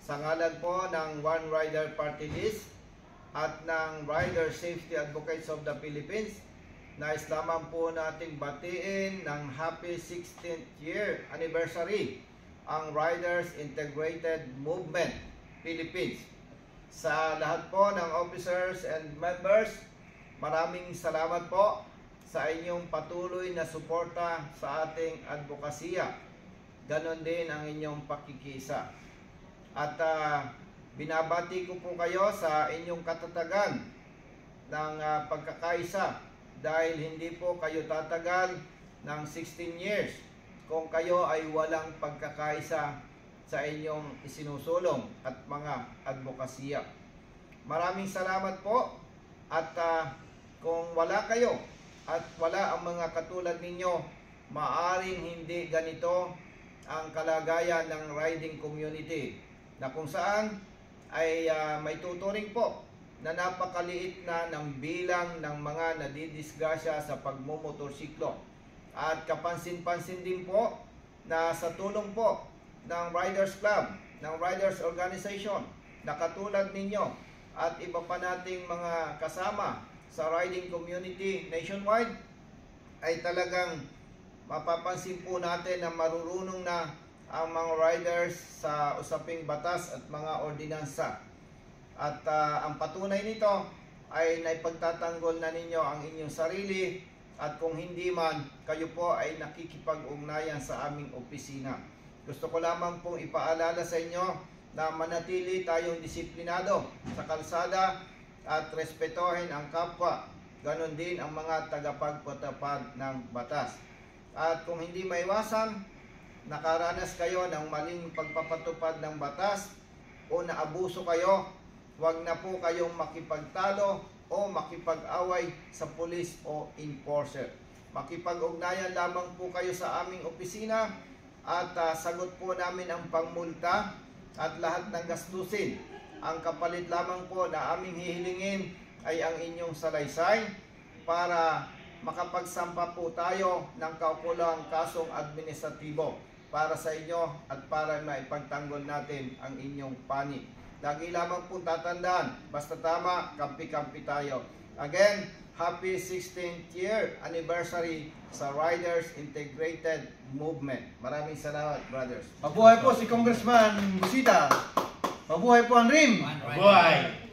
sa ngalan po ng One Rider Party List at ng Rider Safety Advocates of the Philippines, nais lamang po nating batiin ng happy 16th year anniversary ang Riders Integrated Movement Philippines. Sa lahat po ng officers and members, maraming salamat po sa inyong patuloy na suporta sa ating advokasya. Ganon din ang inyong pakikisa. At binabati ko po kayo sa inyong katatagan ng pagkakaisa dahil hindi po kayo tatagal ng 16 years kung kayo ay walang pagkakaisa sa inyong isinusulong at mga advokasya. Maraming salamat po at kung wala kayo at wala ang mga katulad ninyo, maaring hindi ganito ang kalagayan ng riding community na kung saan ay may tuturing po na napakaliit na ng bilang ng mga nadidisgrasya sa pagmumotorsiklo. At kapansin-pansin din po na sa tulong po ng Riders Club, ng Riders Organization na katulad ninyo at iba pa nating mga kasama sa riding community nationwide, ay talagang mapapansin po natin na marurunong na ang mga riders sa usaping batas at mga ordinansa. At ang patunay nito ay naipagtatanggol na ninyo ang inyong sarili, at kung hindi man, kayo po ay nakikipag-ugnayan sa aming opisina. Gusto ko lamang pong ipaalala sa inyo na manatili tayong disiplinado sa kalsada at respetohin ang kapwa, ganon din ang mga tagapagpatupad ng batas. At kung hindi maiwasan, nakaranas kayo ng maling pagpapatupad ng batas o naabuso kayo, huwag na po kayong makipagtalo o makipag-away sa pulis o enforcer. Makipag-ugnayan lamang po kayo sa aming opisina at sagot po namin ang pangmulta at lahat ng gastusin. Ang kapalit lamang po na aming hihilingin ay ang inyong salaysay para makapagsampa po tayo ng kaukulang kasong administratibo para sa inyo at para maipagtanggol natin ang inyong panig. Lagi lamang po tatandaan, basta tama, kampi-kampi tayo. Again, happy 16th year anniversary sa Riders Integrated Movement. Maraming salamat, brothers. Mabuhay po si Congressman Busita. Mabuhay po ang RIM. Mabuhay!